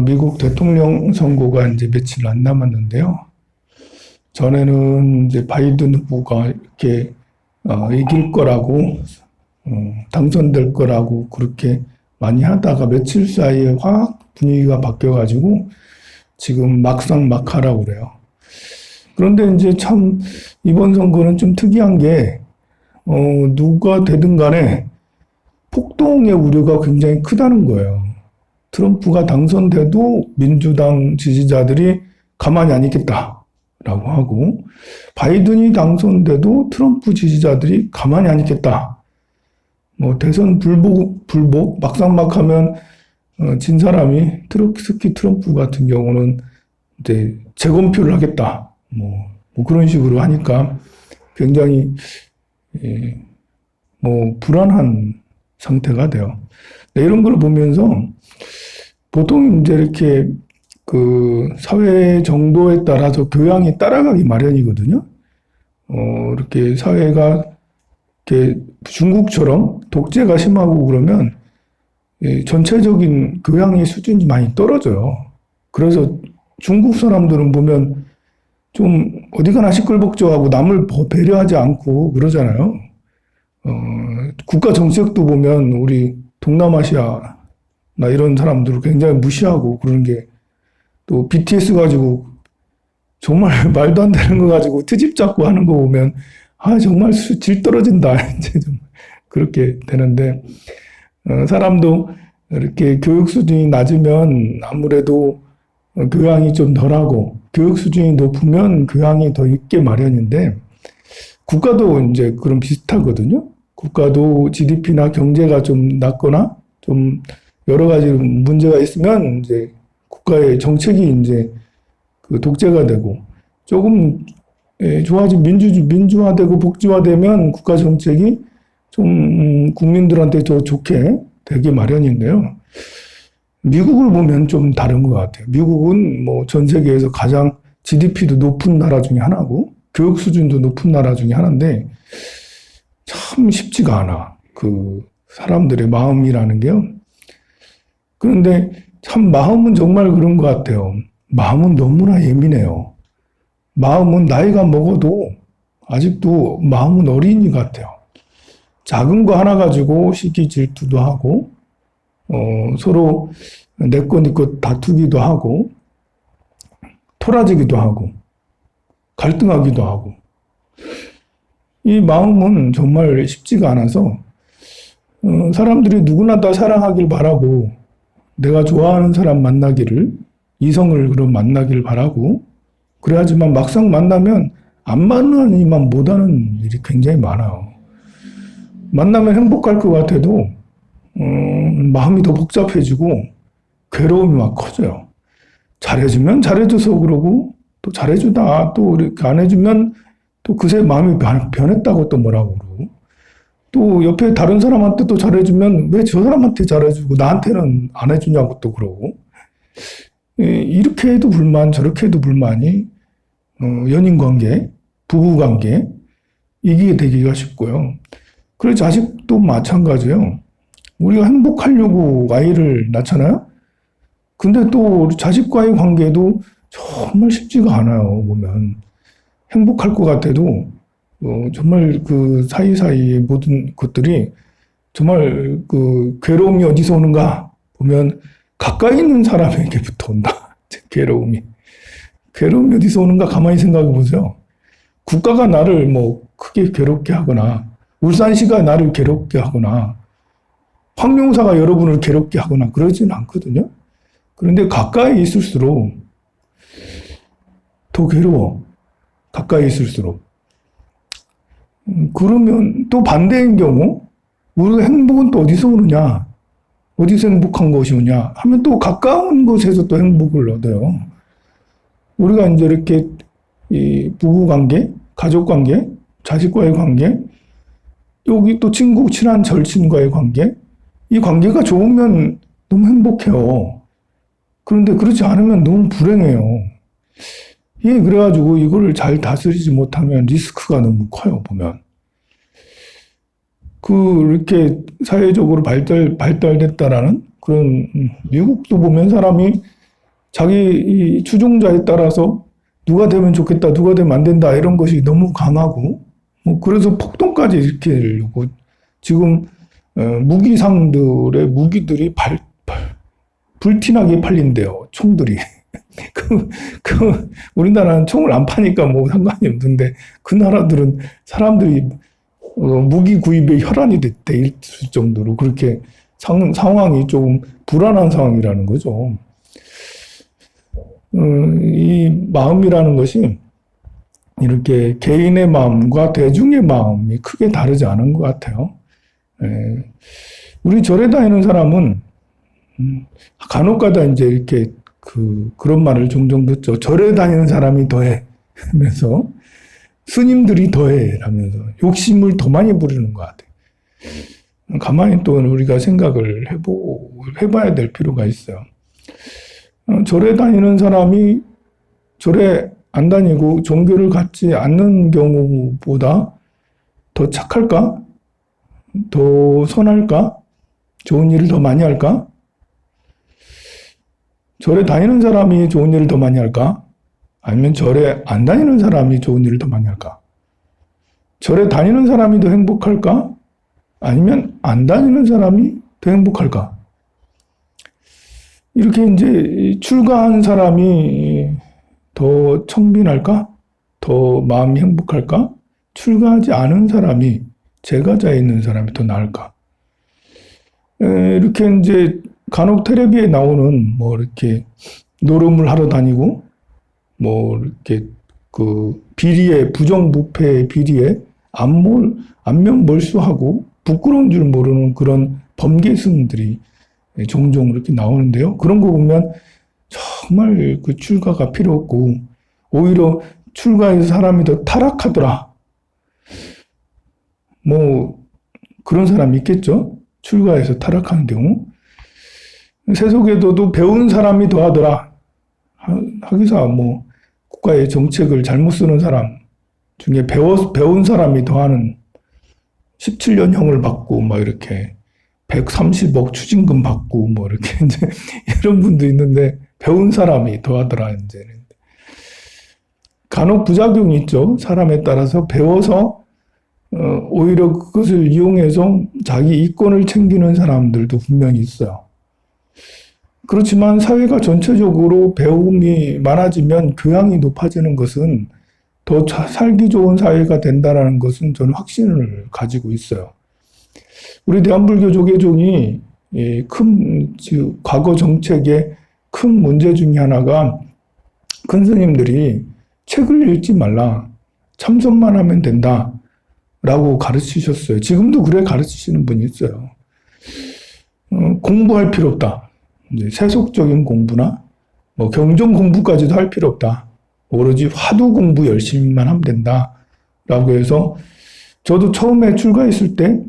미국 대통령 선거가 이제 며칠 안 남았는데요. 전에는 이제 바이든 후보가 이렇게 이길 거라고, 당선될 거라고 그렇게 많이 하다가 며칠 사이에 확 분위기가 바뀌어가지고 지금 막상 막하라고 그래요. 그런데 이제 참 이번 선거는 좀 특이한 게, 누가 되든 간에 폭동의 우려가 굉장히 크다는 거예요. 트럼프가 당선돼도 민주당 지지자들이 가만히 안 있겠다라고 하고, 바이든이 당선돼도 트럼프 지지자들이 가만히 안 있겠다. 뭐 대선 불복 막상 막하면 진 사람이 특히 트럼프 같은 경우는 이제 재검표를 하겠다. 뭐 그런 식으로 하니까 굉장히 뭐 불안한 상태가 돼요. 이런 걸 보면서 보통 이제 이렇게 그 사회 정도에 따라서 교양이 따라가기 마련이거든요. 이렇게 사회가 이렇게 중국처럼 독재가 심하고 그러면 전체적인 교양의 수준이 많이 떨어져요. 그래서 중국 사람들은 보면 좀 어디 가나 시끌벅적하고 남을 배려하지 않고 그러잖아요. 국가 정책도 보면 우리 동남아시아나 이런 사람들을 굉장히 무시하고 그러는 게, 또 BTS 가지고 정말 말도 안 되는 거 가지고 트집 잡고 하는 거 보면 정말 질 떨어진다. 이제 좀 그렇게 되는데, 사람도 이렇게 교육 수준이 낮으면 아무래도 교양이 좀 덜하고, 교육 수준이 높으면 교양이 더 있게 마련인데, 국가도 이제 그런 비슷하거든요. 국가도 GDP나 경제가 좀 낮거나 좀 여러 가지 문제가 있으면 이제 국가의 정책이 이제 그 독재가 되고, 조금 좋아진 민주화되고 복지화되면 국가 정책이 좀 국민들한테 더 좋게 되게 마련인데요. 미국을 보면 좀 다른 것 같아요. 미국은 뭐 전 세계에서 가장 GDP도 높은 나라 중에 하나고 교육 수준도 높은 나라 중에 하나인데, 참 쉽지가 않아. 그 사람들의 마음이라는 게요. 그런데 참 마음은 정말 그런 것 같아요. 마음은 너무나 예민해요. 마음은 나이가 먹어도 아직도 마음은 어린이 같아요. 작은 거 하나 가지고 시기 질투도 하고, 서로 내 거 네 거 다투기도 하고, 토라지기도 하고, 갈등하기도 하고. 이 마음은 정말 쉽지가 않아서, 사람들이 누구나 다 사랑하길 바라고, 내가 좋아하는 사람 만나기를, 이성을 그럼 만나길 바라고, 그래야지만 막상 만나면 안 만나니만 못하는 일이 굉장히 많아요. 만나면 행복할 것 같아도 마음이 더 복잡해지고 괴로움이 막 커져요. 잘해주면 잘해줘서 그러고, 또 잘해주다 또 이렇게 안 해주면 또 그새 마음이 변했다고 또 뭐라고 그러고, 또 옆에 다른 사람한테 또 잘해주면 왜 저 사람한테 잘해주고 나한테는 안 해주냐고 또 그러고, 이렇게 해도 불만 저렇게 해도 불만이 연인관계, 부부관계 이게 되기가 쉽고요. 그리고 자식도 마찬가지예요. 우리가 행복하려고 아이를 낳잖아요. 근데 또 자식과의 관계도 정말 쉽지가 않아요. 보면 행복할 것 같아도 정말 그 사이사이의 모든 것들이 정말 그 괴로움이 어디서 오는가 보면 가까이 있는 사람에게부터 온다. 괴로움이 어디서 오는가 가만히 생각해 보세요. 국가가 나를 뭐 크게 괴롭게 하거나, 울산시가 나를 괴롭게 하거나, 황룡사가 여러분을 괴롭게 하거나 그러지는 않거든요. 그런데 가까이 있을수록 더 괴로워. 가까이 있을수록. 그러면 또 반대인 경우, 우리가 행복은 또 어디서 오느냐? 어디서 행복한 것이 오냐? 하면 또 가까운 곳에서 또 행복을 얻어요. 우리가 이제 이렇게 이 부부 관계, 가족 관계, 자식과의 관계, 여기 또 친구, 친한 절친과의 관계, 이 관계가 좋으면 너무 행복해요. 그런데 그렇지 않으면 너무 불행해요. 그래가지고 이거를 잘 다스리지 못하면 리스크가 너무 커요, 보면. 이렇게 사회적으로 발달됐다라는 그런, 미국도 보면 사람이 자기 이 추종자에 따라서 누가 되면 좋겠다, 누가 되면 안 된다, 이런 것이 너무 강하고, 뭐, 그래서 폭동까지 일으키려고, 지금, 무기상들의 무기들이 불티나게 팔린대요, 총들이. 우리나라는 총을 안 파니까 뭐 상관이 없는데, 그 나라들은 사람들이 무기 구입에 혈안이 돼 있을 정도로 그렇게 상황이 조금 불안한 상황이라는 거죠. 이 마음이라는 것이 이렇게 개인의 마음과 대중의 마음이 크게 다르지 않은 것 같아요. 우리 절에 다니는 사람은 간혹가다 이제 이렇게 그런 말을 종종 듣죠. 절에 다니는 사람이 더해 하면서 스님들이 더해 라면서 욕심을 더 많이 부리는 것 같아요. 가만히 또 우리가 생각을 해봐야 될 필요가 있어요. 절에 다니는 사람이 절에 안 다니고 종교를 갖지 않는 경우보다 더 착할까? 더 선할까? 좋은 일을 더 많이 할까? 절에 다니는 사람이 좋은 일을 더 많이 할까? 아니면 절에 안 다니는 사람이 좋은 일을 더 많이 할까? 절에 다니는 사람이 더 행복할까? 아니면 안 다니는 사람이 더 행복할까? 이렇게 이제 출가한 사람이 더 청빈할까? 더 마음이 행복할까? 출가하지 않은 사람이, 제가자에 있는 사람이 더 나을까? 이렇게 이제 간혹 텔레비에 나오는 뭐 이렇게 노름을 하러 다니고 뭐 이렇게 비리에, 부정부패의 비리에 안면몰수하고 부끄러운 줄 모르는 그런 범계승들이 종종 이렇게 나오는데요. 그런 거 보면 정말 그 출가가 필요 없고 오히려 출가해서 사람이 더 타락하더라. 뭐 그런 사람이 있겠죠. 출가해서 타락하는 경우. 세속에도 배운 사람이 더하더라. 하기사 뭐 국가의 정책을 잘못 쓰는 사람 중에 배운 사람이 더하는 17년형을 받고 막 이렇게 130억 추징금 받고 뭐 이렇게 이제 이런 분도 있는데 배운 사람이 더하더라 이제는. 간혹 부작용이 있죠. 사람에 따라서 배워서 오히려 그것을 이용해서 자기 이권을 챙기는 사람들도 분명히 있어요. 그렇지만 사회가 전체적으로 배움이 많아지면 교양이 높아지는 것은 더 살기 좋은 사회가 된다는 것은 저는 확신을 가지고 있어요. 우리 대한불교 조계종이 과거 정책의 큰 문제 중에 하나가 큰 스님들이 책을 읽지 말라, 참선만 하면 된다 라고 가르치셨어요. 지금도 그래 가르치시는 분이 있어요. 공부할 필요 없다. 이제 세속적인 공부나 뭐 경전 공부까지도 할 필요 없다. 오로지 화두 공부 열심히만 하면 된다. 라고 해서 저도 처음에 출가했을 때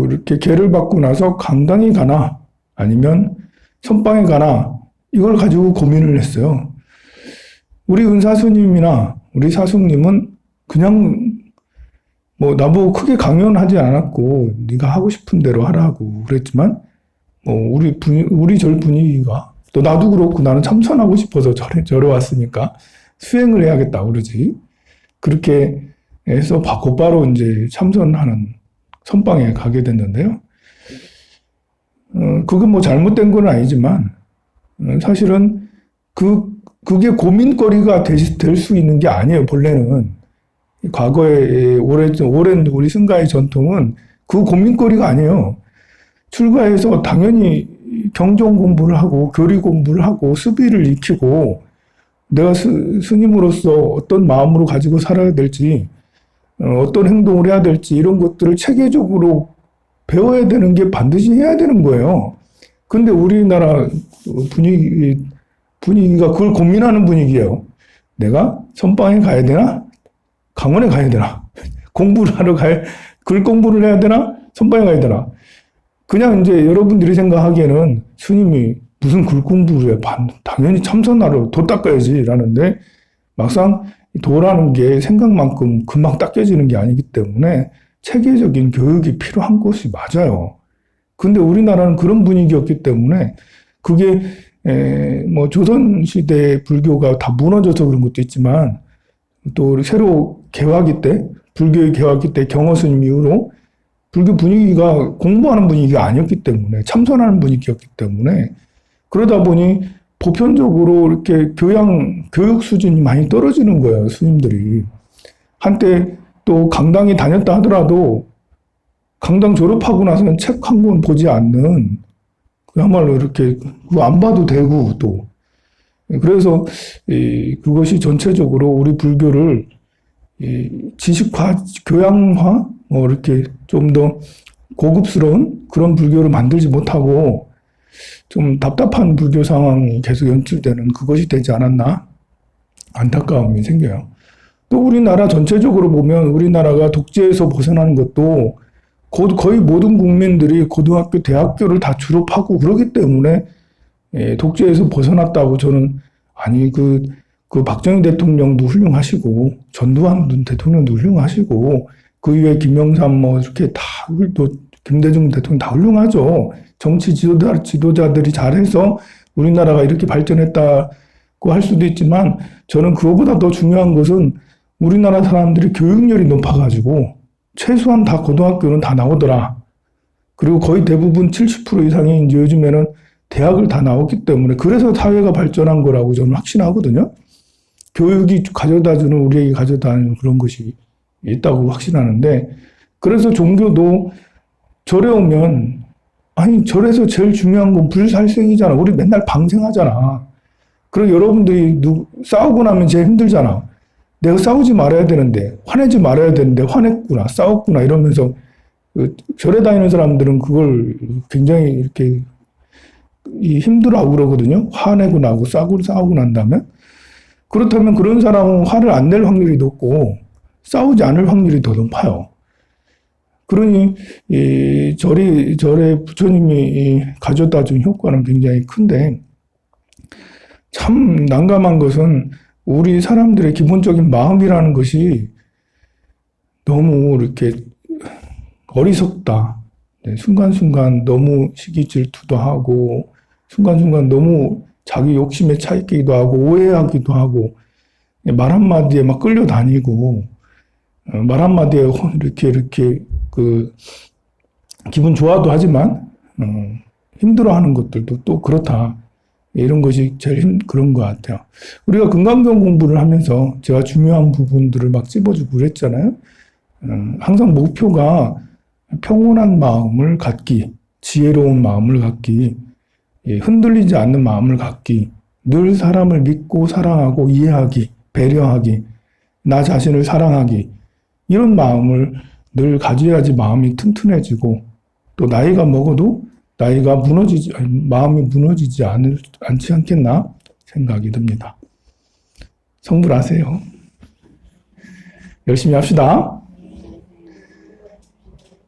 이렇게 계를 받고 나서 강당에 가나 아니면 선방에 가나 이걸 가지고 고민을 했어요. 우리 은사스님이나 우리 사숙님은 그냥 뭐 나보고 크게 강요하지 않았고 네가 하고 싶은 대로 하라고 그랬지만 뭐 우리 절 분위기가 또 나도 그렇고 나는 참선하고 싶어서 절에 왔으니까 수행을 해야겠다 그러지. 그렇게 해서 곧바로 이제 참선하는 선방에 가게 됐는데요. 그건 뭐 잘못된 건 아니지만 사실은 그게 고민거리가 될 수 있는 게 아니에요. 본래는 과거에 오랜 우리 승가의 전통은 그 고민거리가 아니에요. 출가해서 당연히 경전 공부를 하고 교리 공부를 하고 수비를 익히고 내가 스님으로서 어떤 마음으로 가지고 살아야 될지 어떤 행동을 해야 될지 이런 것들을 체계적으로 배워야 되는 게 반드시 해야 되는 거예요. 근데 우리나라 분위기가 그걸 고민하는 분위기예요. 내가 선방에 가야 되나? 강원에 가야 되나? 글 공부를 해야 되나? 선방에 가야 되나? 그냥 이제 여러분들이 생각하기에는 스님이 무슨 글 공부를 해? 당연히 참선하러 도 닦아야지 라는데 막상 도라는 게 생각만큼 금방 닦여지는 게 아니기 때문에 체계적인 교육이 필요한 것이 맞아요. 근데 우리나라는 그런 분위기였기 때문에 그게 뭐 조선시대 불교가 다 무너져서 그런 것도 있지만 또 새로 개화기 때 불교의 개화기 때 경허스님 이후로 불교 분위기가 공부하는 분위기가 아니었기 때문에 참선하는 분위기였기 때문에 그러다 보니 보편적으로 이렇게 교육 수준이 많이 떨어지는 거예요, 스님들이. 한때 또 강당에 다녔다 하더라도 강당 졸업하고 나서는 책 한 권 보지 않는 그야말로 이렇게 그거 안 봐도 되고 또 그래서 그것이 전체적으로 우리 불교를 지식화, 교양화 뭐 이렇게 좀 더 고급스러운 그런 불교를 만들지 못하고 좀 답답한 불교 상황이 계속 연출되는 그것이 되지 않았나 안타까움이 생겨요. 또 우리나라 전체적으로 보면 우리나라가 독재에서 벗어나는 것도 거의 모든 국민들이 고등학교, 대학교를 다 졸업하고 그러기 때문에 독재에서 벗어났다고 저는 아니 그 박정희 대통령도 훌륭하시고 전두환 대통령도 훌륭하시고 그 이후에 김영삼 뭐 이렇게 다 또 김대중 대통령 다 훌륭하죠. 정치 지도자들이 잘해서 우리나라가 이렇게 발전했다고 할 수도 있지만 저는 그거보다 더 중요한 것은 우리나라 사람들이 교육열이 높아가지고 최소한 다 고등학교는 다 나오더라. 그리고 거의 대부분 70% 이상이 이제 요즘에는 대학을 다 나왔기 때문에 그래서 사회가 발전한 거라고 저는 확신하거든요. 교육이 가져다주는 우리에게 가져다주는 그런 것이 있다고 확신하는데 그래서 종교도 절에 오면 아니 절에서 제일 중요한 건 불살생이잖아. 우리 맨날 방생하잖아. 그럼 여러분들이 싸우고 나면 제일 힘들잖아. 내가 싸우지 말아야 되는데 화내지 말아야 되는데 화냈구나 싸웠구나 이러면서 절에 다니는 사람들은 그걸 굉장히 이렇게 힘들어하고 그러거든요. 화내고 나고 싸우고 난 다음에 그렇다면 그런 사람은 화를 안 낼 확률이 높고 싸우지 않을 확률이 더 높아요. 그러니 절에 부처님이 가져다 준 효과는 굉장히 큰데 참 난감한 것은 우리 사람들의 기본적인 마음이라는 것이 너무 이렇게 어리석다. 순간순간 너무 시기 질투도 하고 순간순간 너무 자기 욕심에 차 있기도 하고 오해하기도 하고 말 한마디에 막 끌려다니고 말 한마디에 이렇게 기분 좋아도 하지만 힘들어하는 것들도 또 그렇다. 이런 것이 제일 그런 것 같아요. 우리가 금강경 공부를 하면서 제가 중요한 부분들을 막 찝어주고 그랬잖아요. 항상 목표가 평온한 마음을 갖기, 지혜로운 마음을 갖기, 흔들리지 않는 마음을 갖기, 늘 사람을 믿고 사랑하고 이해하기, 배려하기, 나 자신을 사랑하기, 이런 마음을 늘 가져야지 마음이 튼튼해지고 또 나이가 먹어도 마음이 무너지지 않지 않겠나 생각이 듭니다. 성불하세요. 열심히 합시다.